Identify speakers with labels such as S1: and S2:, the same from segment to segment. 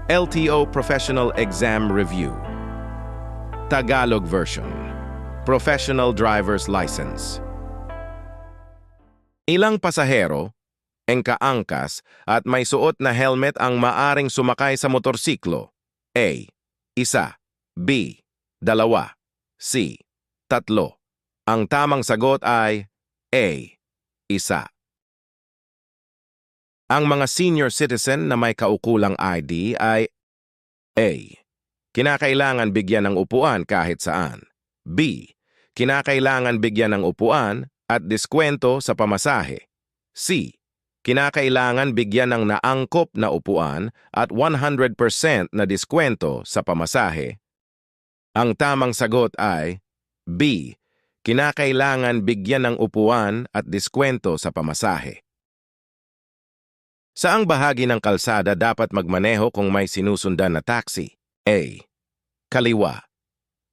S1: LTO Professional Exam Review. Tagalog version. Professional Driver's License. Ilang pasahero, engkaangkas at may suot na helmet ang maaring sumakay sa motorsiklo? A. Isa. B. Dalawa. C. Tatlo. Ang tamang sagot ay A. Isa. Ang mga senior citizen na may kaukulang ID ay A. Kinakailangan bigyan ng upuan kahit saan. B. Kinakailangan bigyan ng upuan at diskwento sa pamasahe. C. Kinakailangan bigyan ng naangkop na upuan at 100% na diskwento sa pamasahe. Ang tamang sagot ay B. Kinakailangan bigyan ng upuan at diskwento sa pamasahe. Saang bahagi ng kalsada dapat magmaneho kung may sinusundan na taxi? A. Kaliwa.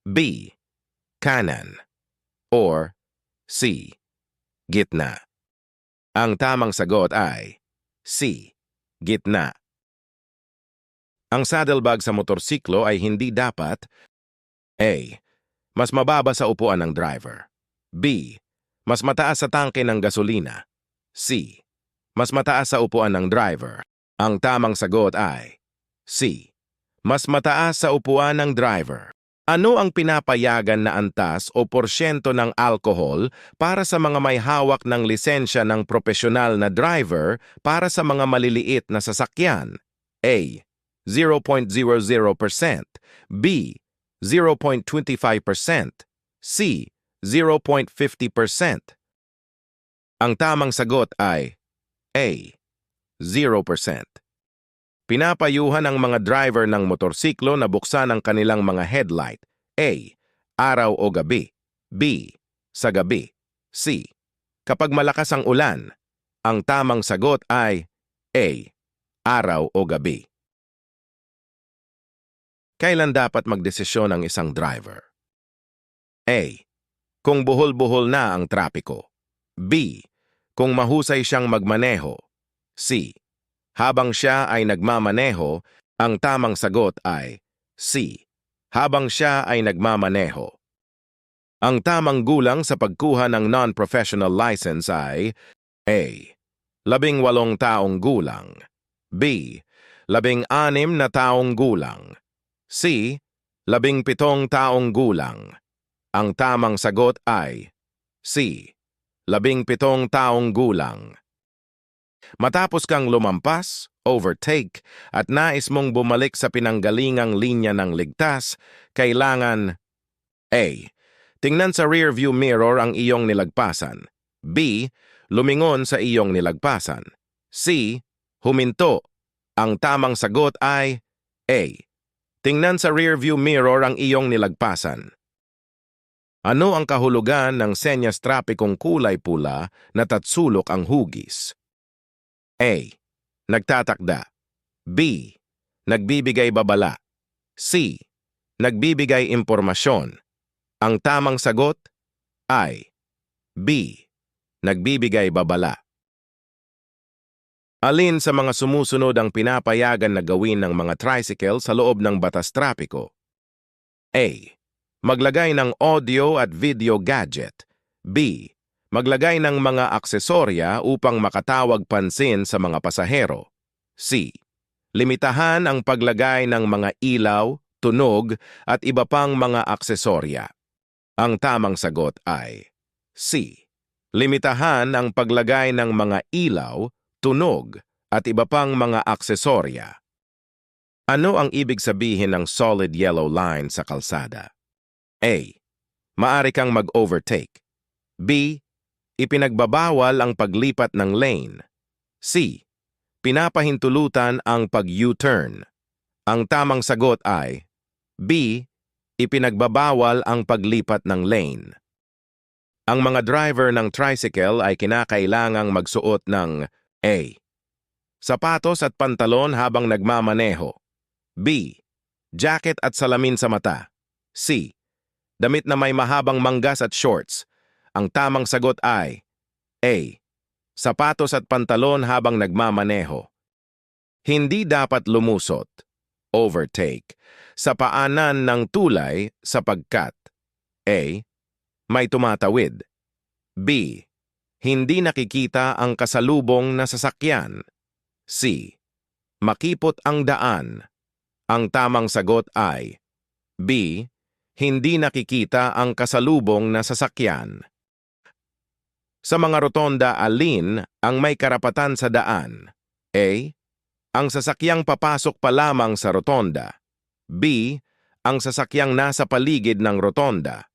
S1: B. Kanan. Or C. Gitna. Ang tamang sagot ay C. Gitna. Ang saddlebag sa motorsiklo ay hindi dapat A. Mas mababa sa upuan ng driver. B. Mas mataas sa tangke ng gasolina. C. Mas mataas sa upuan ng driver. Ang tamang sagot ay C. Mas mataas sa upuan ng driver. Ano ang pinapayagan na antas o porsyento ng alkohol para sa mga may hawak ng lisensya ng profesional na driver para sa mga maliliit na sasakyan? A. 0.00%. B. 0.25%. C. 0.50%. Ang tamang sagot ay A. 0%. Pinapayuhan ang mga driver ng motorsiklo na buksan ang kanilang mga headlight. A. Araw o gabi. B. Sa gabi. C. Kapag malakas ang ulan. Ang tamang sagot ay A. Araw o gabi. Kailan dapat magdesisyon ang isang driver? A. Kung buhol-buhol na ang trapiko. B. Kung mahusay siyang magmaneho. C. Habang siya ay nagmamaneho, ang tamang sagot ay C. Habang siya ay nagmamaneho. Ang tamang gulang sa pagkuha ng non-professional license ay A. 18 taong gulang. B. 16 na taong gulang. C. 17 taong gulang. Ang tamang sagot ay C. 17 taong gulang. Matapos kang lumampas, overtake, at nais mong bumalik sa pinanggalingang linya ng ligtas, kailangan A. Tingnan sa rearview mirror ang iyong nilagpasan. B. Lumingon sa iyong nilagpasan. C. Huminto. Ang tamang sagot ay A. Tingnan sa rearview mirror ang iyong nilagpasan. Ano ang kahulugan ng senyas trapikong kulay pula na tatsulok ang hugis? A. Nagtatakda. B. Nagbibigay babala. C. Nagbibigay impormasyon. Ang tamang sagot ay B. Nagbibigay babala. Alin sa mga sumusunod ang pinapayagan na gawin ng mga tricycle sa loob ng batas trapiko? A. Maglagay ng audio at video gadget. B. Maglagay ng mga aksesorya upang makatawag pansin sa mga pasahero. C. Limitahan ang paglagay ng mga ilaw, tunog at iba pang mga aksesorya. Ang tamang sagot ay C. Limitahan ang paglagay ng mga ilaw, tunog at iba pang mga aksesorya. Ano ang ibig sabihin ng solid yellow line sa kalsada? A. Maari kang mag-overtake. B. Ipinagbabawal ang paglipat ng lane. C. Pinapahintulutan ang pag-U-turn. Ang tamang sagot ay B. Ipinagbabawal ang paglipat ng lane. Ang mga driver ng tricycle ay kinakailangang magsuot ng A. Sapatos at pantalon habang nagmamaneho. B. Jacket at salamin sa mata. C. Damit na may mahabang manggas at shorts. Ang tamang sagot ay A. Sapatos at pantalon habang nagmamaneho. Hindi dapat lumusot. overtake, sa paanan ng tulay sapagkat A. May tumatawid. B. Hindi nakikita ang kasalubong na sasakyan. C. Makipot ang daan. Ang tamang sagot ay B. Hindi nakikita ang kasalubong na sasakyan. Sa mga rotonda, alin ang may karapatan sa daan? A. Ang sasakyang papasok pa lamang sa rotonda. B. Ang sasakyang nasa paligid ng rotonda.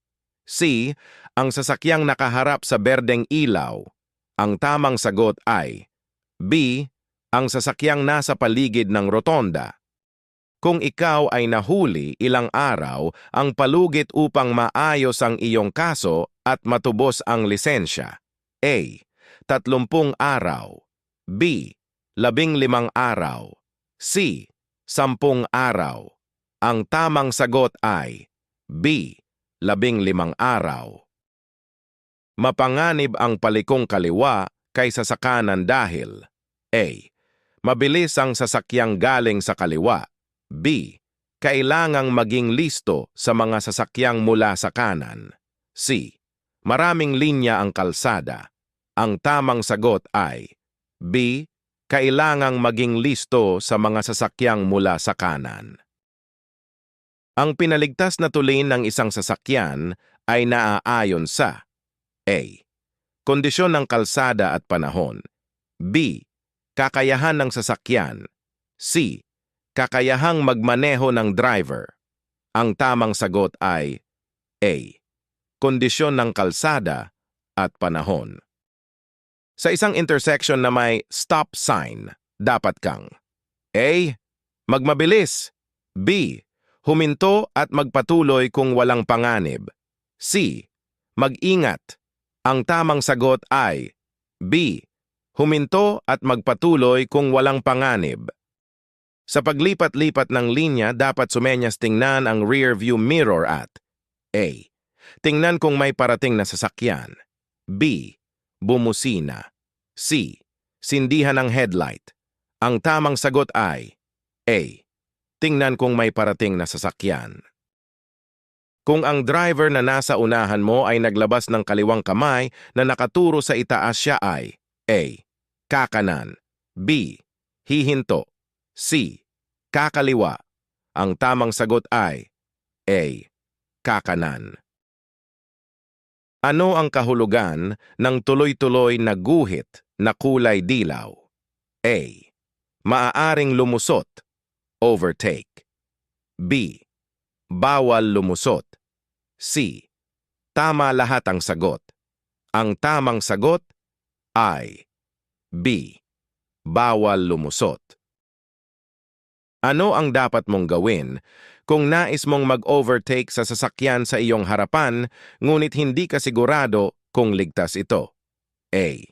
S1: C. Ang sasakyang nakaharap sa berdeng ilaw. Ang tamang sagot ay B. Ang sasakyang nasa paligid ng rotonda. Kung ikaw ay nahuli, ilang araw ang palugit upang maayos ang iyong kaso at matubos ang lisensya? A. 30 araw. B. 15 araw. C. 10 araw. Ang tamang sagot ay B. 15 araw. Mapanganib ang palikong kaliwa kaysa sa kanan dahil A. Mabilis ang sasakyang galing sa kaliwa. B. Kailangang maging listo sa mga sasakyang mula sa kanan. C. Maraming linya ang kalsada. Ang tamang sagot ay B. Kailangang maging listo sa mga sasakyang mula sa kanan. Ang pinaligtas na tulin ng isang sasakyan ay naaayon sa A. Kondisyon ng kalsada at panahon. B. Kakayahan ng sasakyan. C. Kakayahang magmaneho ng driver. Ang tamang sagot ay A. Kondisyon ng kalsada at panahon. Sa isang intersection na may stop sign, dapat kang A. Magmabilis. B. Huminto at magpatuloy kung walang panganib. C. Mag-ingat. Ang tamang sagot ay B. Huminto at magpatuloy kung walang panganib. Sa paglipat-lipat ng linya, dapat sumenyas tingnan ang rear view mirror at A. Tingnan kung may parating na sasakyan. B. Bumusina. C. Sindihan ang headlight. Ang tamang sagot ay A. Tingnan kung may parating na sasakyan. Kung ang driver na nasa unahan mo ay naglabas ng kaliwang kamay na nakaturo sa itaas, siya ay A. Kakanan. B. Hihinto. C. Kakaliwa. Ang tamang sagot ay A. Kakanan. Ano ang kahulugan ng tuloy-tuloy na guhit na kulay dilaw? A. Maaaring lumusot. Overtake. B. Bawal lumusot. C. Tama lahat ang sagot. Ang tamang sagot ay B. Bawal lumusot. Ano ang dapat mong gawin kung nais mong mag-overtake sa sasakyan sa iyong harapan ngunit hindi ka sigurado kung ligtas ito? A.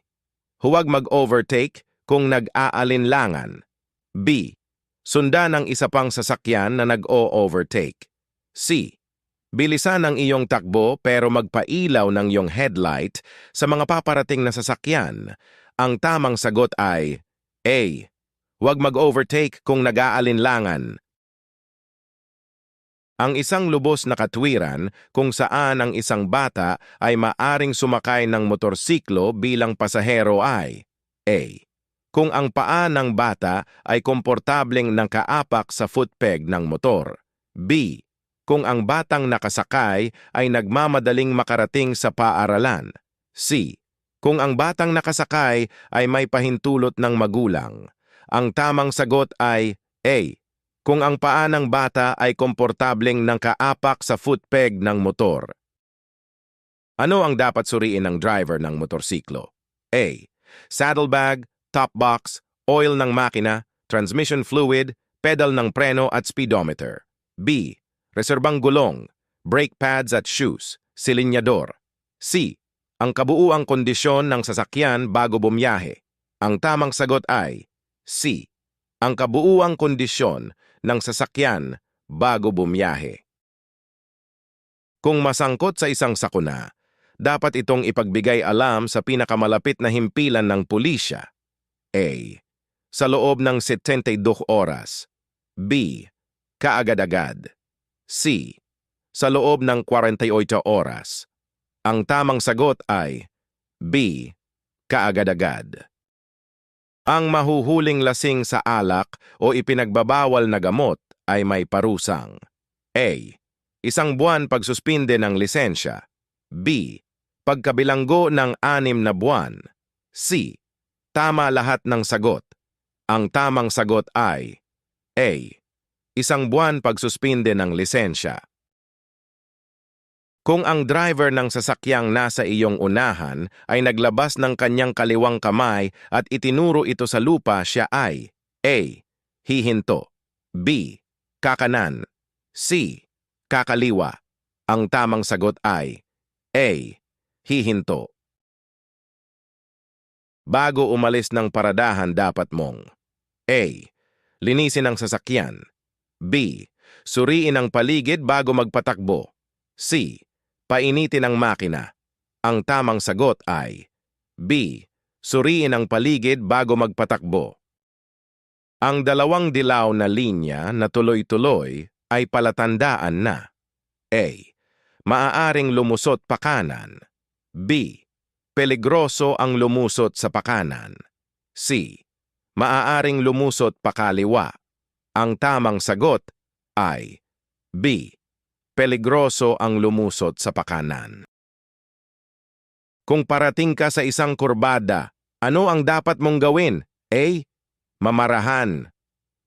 S1: Huwag mag-overtake kung nag-aalinlangan. B. Sundan ang isa pang sasakyan na nag-o-overtake. C. Bilisan ang iyong takbo pero magpailaw ng iyong headlight sa mga paparating na sasakyan. Ang tamang sagot ay A. Huwag mag-overtake kung nag-aalinlangan. Ang isang lubos na katwiran kung saan ang isang bata ay maaring sumakay ng motorsiklo bilang pasahero ay A. Kung ang paa ng bata ay komportableng nakaapak sa footpeg ng motor. B. Kung ang batang nakasakay ay nagmamadaling makarating sa paaralan. C. Kung ang batang nakasakay ay may pahintulot ng magulang. Ang tamang sagot ay A. Kung ang paa ng bata ay komportableng nakaapak sa footpeg ng motor. Ano ang dapat suriin ng driver ng motorsiklo? A. Saddlebag, top box, oil ng makina, transmission fluid, pedal ng preno at speedometer. B. Reserbang gulong, brake pads at shoes, silinyador. C. Ang kabuuang kondisyon ng sasakyan bago bumiyahe. Ang tamang sagot ay C. Ang kabuuang kondisyon ng sasakyan bago bumiyahe. Kung masangkot sa isang sakuna, dapat itong ipagbigay alam sa pinakamalapit na himpilan ng pulisya. A. Sa loob ng 72 oras. B. kaagad-agad. C. Sa loob ng 48 oras. Ang tamang sagot ay B. Kaagad-agad. Ang mahuhuling lasing sa alak o ipinagbabawal na gamot ay may parusang A. 1 buwan pagsuspinde ng lisensya. B. Pagkabilanggo ng 6 na buwan. C. Tama lahat ng sagot. Ang tamang sagot ay A. 1 buwan pagsuspinde ng lisensya. Kung ang driver ng sasakyang nasa iyong unahan ay naglabas ng kanyang kaliwang kamay at itinuro ito sa lupa, siya ay A. Hihinto. B. Kakanan. C. Kakaliwa. Ang tamang sagot ay A. Hihinto. Bago umalis ng paradahan, dapat mong A. Linisin ang sasakyan. B. Suriin ang paligid bago magpatakbo. C. Painitin ang makina. Ang tamang sagot ay B. Suriin ang paligid bago magpatakbo. Ang dalawang dilaw na linya na tuloy-tuloy ay palatandaan na A. Maaaring lumusot pakanan. B. Peligroso ang lumusot sa pakanan. C. Maaaring lumusot pakaliwa. Ang tamang sagot ay B. Peligroso ang lumusot sa pakanan. Kung parating ka sa isang kurbada, ano ang dapat mong gawin? A. Mamarahan.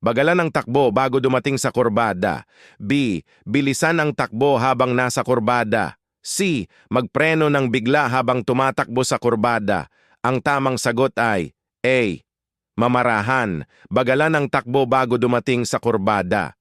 S1: Bagalan ang takbo bago dumating sa kurbada. B. Bilisan ang takbo habang nasa kurbada. C. Magpreno ng bigla habang tumatakbo sa kurbada. Ang tamang sagot ay A. Mamarahan. Bagalan ang takbo bago dumating sa kurbada.